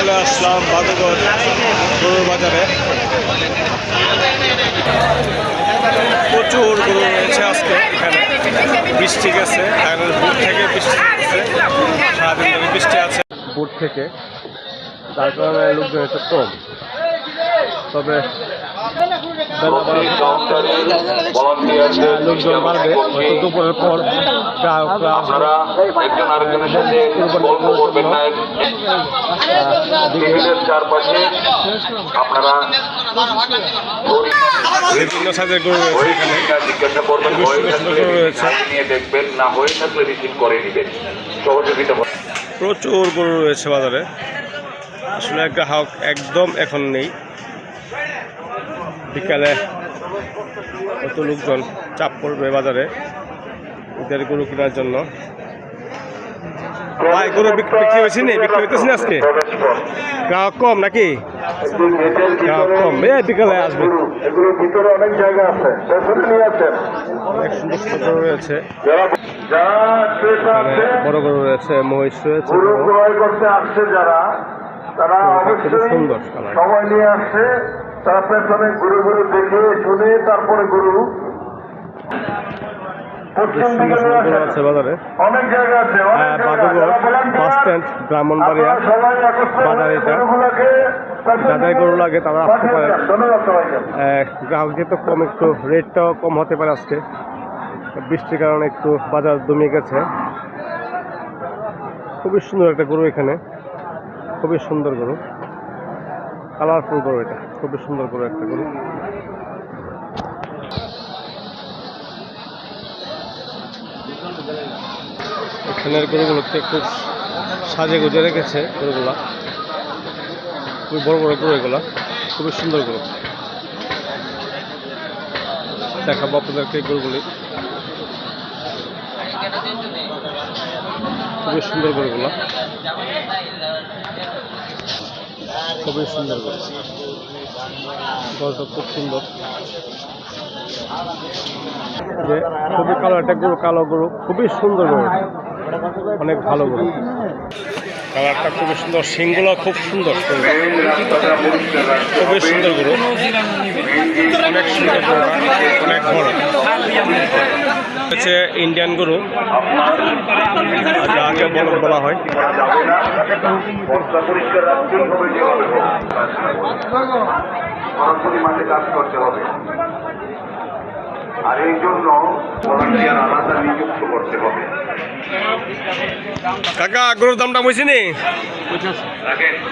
চলে আসলাম বাদুগর গরুর বাজারে। প্রচুর গরু রয়েছে আজকে এখানে। বৃষ্টি গেছে, ভোর থেকে বৃষ্টি গেছে, সারাদিন ধরে বৃষ্টি আছে ভোর থেকে, তার কারণে লোকজন একটু কম। তবে লোকজন বাড়বে হয়তো দুপুরের পর। গ্রাহকরা বিভিন্ন সাইজের গরু রয়েছে এখানে, দেখবেন না হয়ে থাকলে রিসিভ করে নেবেন। প্রচুর গরু রয়েছে বাজারে। আসলে গ্রাহক একদম এখন নেই। বিকালে কত লোকজন চাপ পড়বে বাজারে এদের গরু কেনার জন্য। ভাই, গরু বিক্রি হয়েছে নি? বিক্রি হইতেছে না আজকে? গ্রাহক কম নাকি? গ্রাহক কম, বিকালে আসবে। অনেক সুন্দর সুন্দর গরু রয়েছে, বড় গরু রয়েছে, মহিষ রয়েছে, খুব সুন্দর সময় নিয়ে আসছে। তার পেছনে গরু গরু দেখে শুনে তারপরে গরু আছে বাজারে। অনেক জায়গা আছে, বাদুগর বাস স্ট্যান্ড, ব্রাহ্মণবাড়িয়া বাজার। এটা যাদের গরু লাগে তারা আসতে পারে। গ্রাহক যেহেতু কম, একটু রেটটাও কম হতে পারে আজকে। বৃষ্টির কারণে একটু বাজার দমে গেছে। খুবই সুন্দর একটা গরু এখানে, খুবই সুন্দর গরু, কালারফুল গরু। এটা খুবই সুন্দর গরু, একটা গরু। এখানের গরুগুলোকে খুব সাজে গুজে রেখেছে গরুগুলা, খুবই বড় বড় গরু এগুলা, খুবই সুন্দর গরু। দেখাবো আপনাদেরকে গরুগুলি, খুবই সুন্দর গরুগুলা, খুবই সুন্দর গরু। গরুটা খুব সুন্দর, যে খুবই কালো একটা গরু, কালো গরু, খুবই সুন্দর গরু, অনেক ভালো গরু। কালারটা খুবই সুন্দর, শিংগুলো খুব সুন্দর, খুবই সুন্দর গরু, অনেক সুন্দর গরু, অনেক বড় হচ্ছে ইন্ডিয়ান গরু, আগে বলদ বলা হয়। কাজ করতে হবে, আর এই জন্য ভলান্টিয়ার আলাদা নিযুক্ত করতে হবে। কাকা, গরুর দামটা বলছি নি?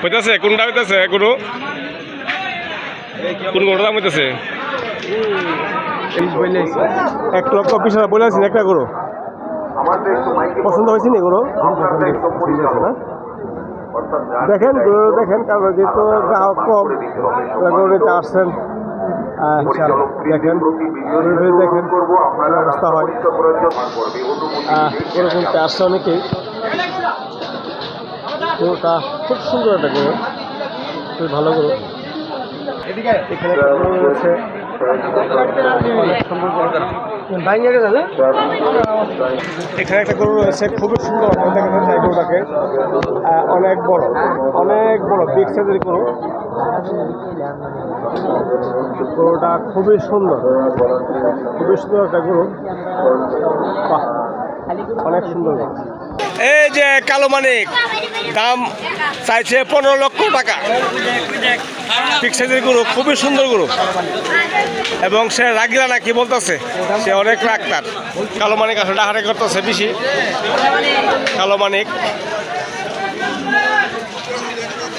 হইতেছে কোনটা হইতেছে গরু? কোন গরুর দাম হইতেছে? 1,20,000 বলে আছেন একটা গরু। পছন্দ হয়েছে নি গরু? দেখেন গরু দেখেন, কারণ যেহেতু গ্রাহক কম, গরু নিতে আসছেন। দেখেন দেখেন অবস্থা হয়, এরকম আসছে অনেকেই। গরুটা খুব সুন্দর একটা গরু, খুব ভালো গরু। এখানে গরু রয়েছে, এখানে একটা গরু রয়েছে, খুবই সুন্দর দেখা যায় গরুটাকে। অনেক বড়, অনেক বড়, বিগ সাইজের গরু। গরুটা খুবই সুন্দর, খুবই সুন্দর একটা গরু, অনেক সুন্দর। এই যে কালো মানিক, দাম চাইছে 15 লক্ষ টাকা। বিগ সাইজের গরু, খুবই সুন্দর গরু, এবং সে রাগিলা নাকি বলতেছে, সে অনেক রাগ তার। কালো মানিক আসলে ডাহারে করতেছে বেশি। কালো মানিক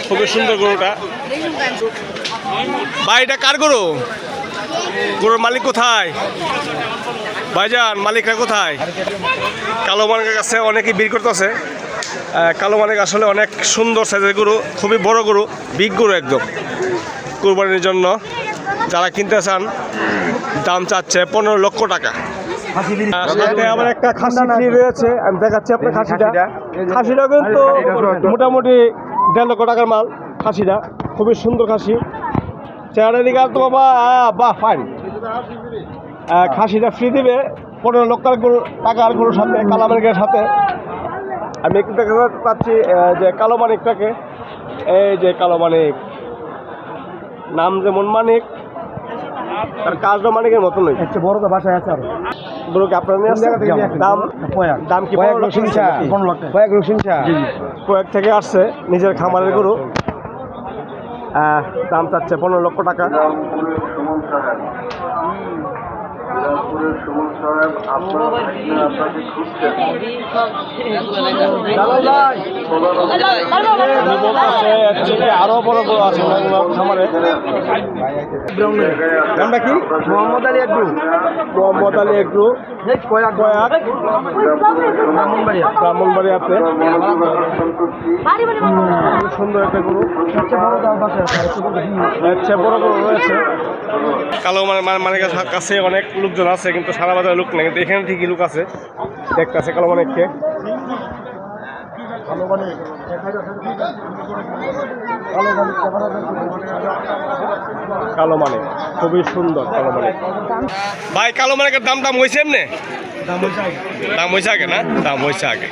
খুবই সুন্দর গরুটা। ভাই, এটা কার গরু? গরুর মালিক কোথায়? ভাইজান, মালিকরা কোথায়? কালো মানিকের কাছে অনেকেই ভিড় করতেছে। কালো মানিক আসলে অনেক সুন্দর সাইজের গরু, খুবই বড় গরু, বিগ গরু একদম, কুরবানির জন্য। যারা কিনতে চান, দাম চাচ্ছে 15 লক্ষ টাকা। সাথে আবার একটা খাসি ফ্রি রয়েছে, আমি দেখাচ্ছি আপনার খাসিটা। খাসিটা কিন্তু মোটামুটি 1.5 লক্ষ টাকার মাল। খাসিটা খুবই সুন্দর খাসি। চেহারা দিকে আর তো বাবা, বাহ, ফাইন। খাসিটা ফ্রি দিবে 15 লক্ষ টাকার গরুর সাথে, কালো মানিকের সাথে। আমি একটু দেখাতে পাচ্ছি যে কালো মানিকটাকে এই যে কালো মানিক, নাম যেমন মানিক, তার কাজটা মানিকের মতো নয়। একটা বড় তো বাসায় আছে আরো। গরু কি আপনার নিয়ে আসছে? দাম দাম কি 15 লাখ টাকা? 15 লাখ টাকা। কয়েক রসিন চা। কয়েক থেকে আসছে নিজের খামারের গরু। দাম চাচ্ছে 15 লক্ষ টাকা। রামপুরের সুমন সাহেব, রামপুরের সুমন সাহেব আপনার ভাইকে আপনাকে খুঁজছেন। উনি বলতেছে এর থেকে আরো বড় গরু আছে ওনার খামারে। নামটা কি? মোহাম্মদ আলী একটু মোহাম্মদ আলী এগ্রো, কয়াক ব্রাহ্মণবাড়িয়াতে। খুব সুন্দর একটা গরু, সবচেয়ে বড় দাম বাসায় আছে। এর চেয়ে বড় গরু রয়েছে। কালো মানে কাছে অনেক লোকজন আছে, কিন্তু সারা বাজারে লোক নেই, কিন্তু এখানে ঠিকই লোক আছে, দেখতে আছে কালো মানিককে। কালো মানিক খুবই সুন্দর কালো মানিক। ভাই কালো মানিকের দাম হয়েছে এমনি? দাম হয়েছে আগে না? দাম হয়েছে আগে।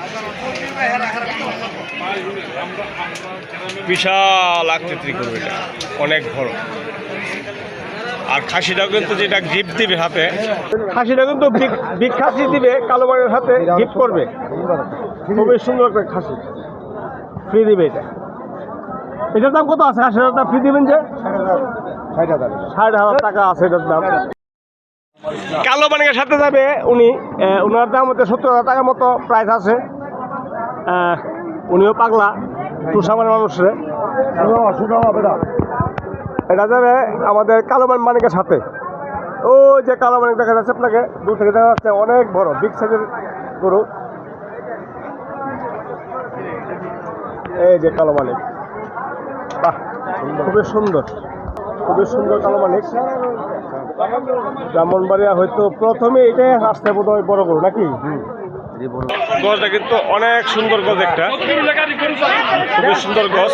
বিশাল আকৃতির গরু এটা, অনেক বড়। আর খাসিটাও কিন্তু যেটা গিফট দিবে হাতে, খাসিটা কিন্তু বিগ খাসি দিবে, কালো মানিকের হাতে গিফট করবে। খুবই সুন্দর একটা খাসি ফ্রি দিবে এটা। এটার দাম কত আছে? 80,000 টাকা ফ্রি দিবেন যে? 60,000 টাকা আছে এটার দাম। কালো মানিকের সাথে যাবে উনি, ওনার দাম হচ্ছে 70,000 টাকার মতো প্রাইস আছে। উনিও পাগলা, তুষামার মানুষরে। এটা যাবে আমাদের কালো মানিকের সাথে। ও যে কালো মানিক দেখা যাচ্ছে আপনাকে দূর থেকে দেখা যাচ্ছে, অনেক বড় বিগ সাইজের গরু। এই যে কালো মানিক, বাহ খুবই সুন্দর, খুবই সুন্দর কালো মানিক। ব্রাহ্মণবাড়িয়া হয়তো প্রথমে এটাই আসতে বোধ হয় বড় গরু নাকি? গছটা কিন্তু অনেক সুন্দর গছ, একটা খুবই সুন্দর গছ।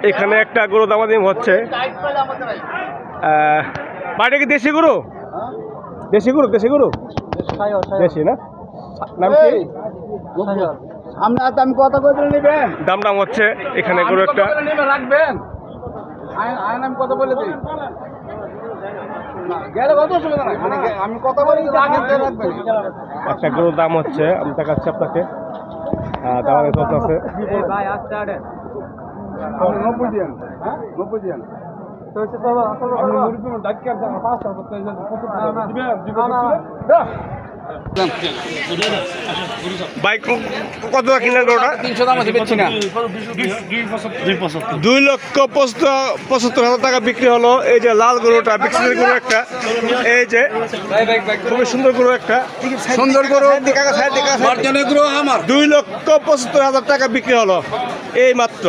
এখানে একটা গরু দামাদামি হচ্ছে। বাড়িটা কি দেশি গরু? দেশি গরু, দেশি গরু, দেশি না? নাম কি? আমি কথা কইতে নেবেন। দাম হচ্ছে এখানে গরু একটা রাখবেন। আমি কথা বলে দিই। গেলে কত অসুবিধা নাই, আমি কথা বলি রাখবেন। একটা গরুর দাম হচ্ছে, আমি দেখাচ্ছি আপনাকে। দামাদামি চলতেছে। ভাই আস্তে আড়ে 90 দিন, 90 দিন। তো হচ্ছে তো আপনি মুরগি ডাক্তার দাম 500 করতে দিবেন। বাইক কত টাকা কিনলেন গরুটা? 300 দাম আছে বেচছি না। 2,75,000 টাকা বিক্রি হলো। এই যে লাল গরুটা, বিক্রি গরু একটা, এই যে খুবই সুন্দর গরু একটা, সুন্দর গরু। 2,75,000 টাকা বিক্রি হলো এই মাত্র।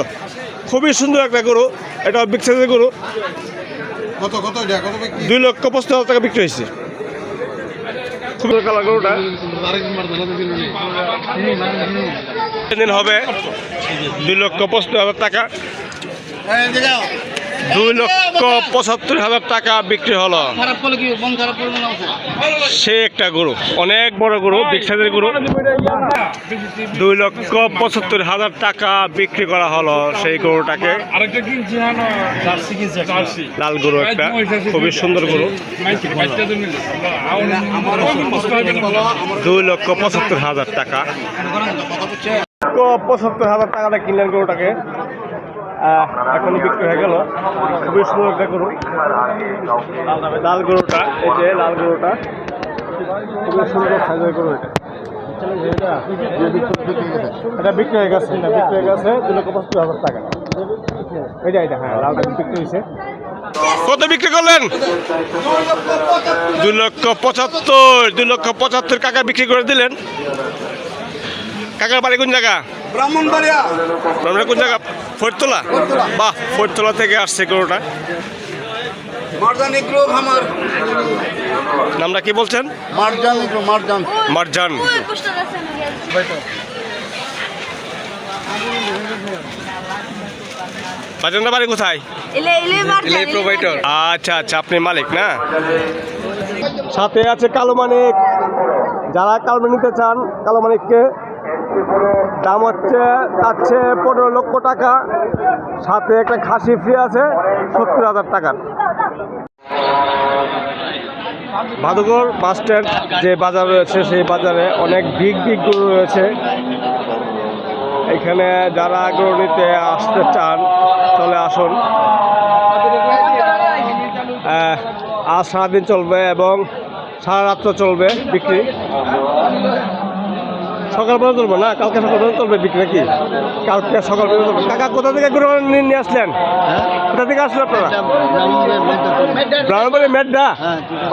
খুবই সুন্দর একটা গরু, এটা বিগ সাইজের গরু। কত 2,75,000 টাকা বিক্রি হয়েছে। খুবই কালার গরুটা দিন হবে 2,75,000 টাকা। 2,75,000 টাকা বিক্রি হলো। সে একটা গরু, অনেক বড় গরু, বিগ সাইজের গরু। 2,75,000 টাকা বিক্রি করা হলো সেই গরুটাকে। লাল গরু একটা, খুবই সুন্দর গরু। 2,75,000 টাকা। 75,000 টাকাটা কিনলেন গরুটাকে, এখনই বিক্রি হয়ে গেল। খুবই সুন্দর একটা গরু, লাল গরুটা। এই যে লাল গরুটা, খুবই সুন্দর সাইজের গরু এটা। এটা বিক্রি হয়ে গেছে, এটা বিক্রি হয়ে গেছে 2,75,000 টাকা। এটা হ্যাঁ, লালটা বিক্রি হয়েছে। কত বিক্রি করলেন? 2,75,000 কাকা বিক্রি করে দিলেন। কাকার বাড়ি কোন জায়গা? ব্রাহ্মণবাড়িয়া। কোন জায়গা? ফরিদতলা। বাহ, ফরিদতলা থেকে আসছে গরুটা। মারজান এগ্রো খামার। নামটা কি বলছেন? মারজান এগ্রো, মারজান। মারজান। বাজানটা বাড়ি কোথায়? আচ্ছা আচ্ছা, আপনি মালিক না? সাথে আছে কালো মানিক। যারা কালো মানিক নিতে চান, কালো মানিককে দাম হচ্ছে 15 লক্ষ টাকা, সাথে একটা খাসি ফ্রি আছে 70,000 টাকার। ভাদুগর বাস স্ট্যান্ড যে বাজার রয়েছে সেই বাজারে অনেক বিগ গরু রয়েছে। এখানে যারা গরু নিতে আসতে চান চলে আসুন। আজ সারাদিন চলবে এবং সারা রাত্র চলবে বিক্রি। সকাল পর্যন্ত চলবে না, কালকে সকাল পর্যন্ত চলবে বিক্রি নাকি? কালকে সকাল পর্যন্ত চলবে। কাকা কোথা থেকে গরু নিয়ে আসলেন? কোথা থেকে আসলেন আপনারা? ব্রাহ্মণবাড়ি মেড্ডা।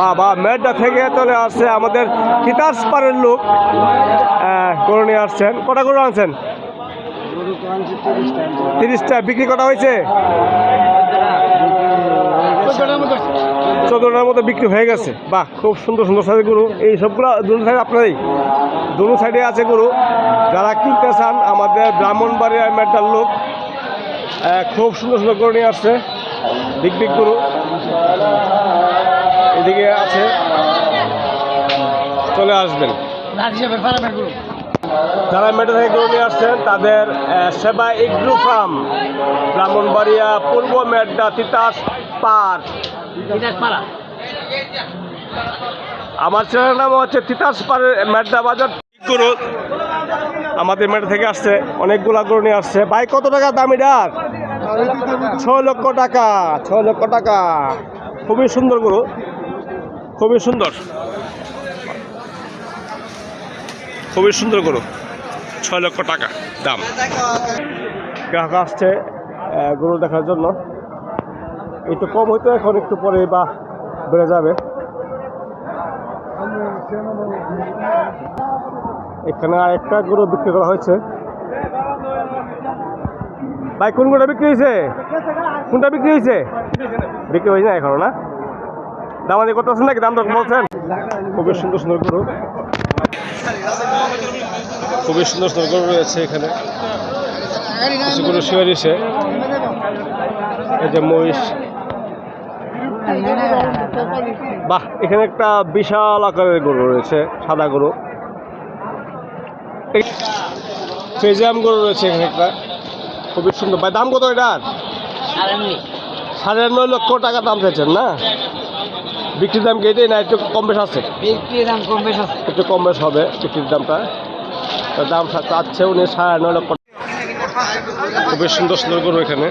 বাবা, মেড্ডা থেকে চলে আসছে আমাদের তিতাস পাড়ের লোক, গরু নিয়ে আসছেন। কটা গরু আনছেন? 30টা। বিক্রি কটা হয়েছে? 14টার মতো বিক্রি হয়ে গেছে। বাহ, খুব সুন্দর সুন্দর সাইজের গরু। এই সবগুলো দুটো সাইড আপনারই? দুটো সাইডে আছে গরু। যারা কিনতে চান আমাদের ব্রাহ্মণবাড়িয়া মেড্ডার লোক, খুব সুন্দর সুন্দর গরু নিয়ে আসছে, বিগ গরু। এদিকে আছে, চলে আসবেন। যারা মেডা থেকে গরু নিয়ে আসছেন তাদের সেবা এগ্রো ফার্ম, ব্রাহ্মণবাড়িয়া পূর্ব মেড্ডা তিতাস পাড়। আমার চ্যানেলের নাম হচ্ছে তিতাস পাড়ের মেড্ডা বাজার। গরু আমাদের মেডা থেকে আসছে, অনেকগুলা গরু নিয়ে আসছে। ভাই, কত টাকা দাম এটার? 6 লক্ষ টাকা। 6 লক্ষ টাকা। খুবই সুন্দর গরু, খুবই সুন্দর, খুবই সুন্দর গরু। 6 লক্ষ টাকা দাম। গ্রাহক আসছে গরু দেখার জন্য। একটু কম হইতো, এখন একটু পরে বা বেড়ে যাবে। এখানে আরেকটা গরু বিক্রি করা হয়েছে। ভাই, কোন গরুটা বিক্রি হয়েছে? কোনটা বিক্রি হয়েছে? বিক্রি হয়েছে না এখনো, না? দামাদি কত আছেন নাকি? দাম দর বলছেন? খুবই সুন্দর সুন্দর গরু, খুবই সুন্দর সুন্দর গরু রয়েছে এখানে। কিছু গরু শুয়ে দিছে, এই যে মহিষ। বাহ, এখানে একটা বিশাল আকারের গরু রয়েছে, সাদা গরু। ফ্রিজিয়ান গরু রয়েছে এখানে একটা, খুবই সুন্দর। ভাই, দাম কত এটার? 9.5 লক্ষ টাকা দাম চাইছেন না? বিক্রির দাম কি এটাই না একটু কম বেশ আছে? বিক্রির দাম কম বেশ আছে, একটু কম বেশ হবে বিক্রির দামটা। দাম চাচ্ছে উনি 9.5 লক্ষ। খুবই সুন্দর সুন্দর গরু এখানে।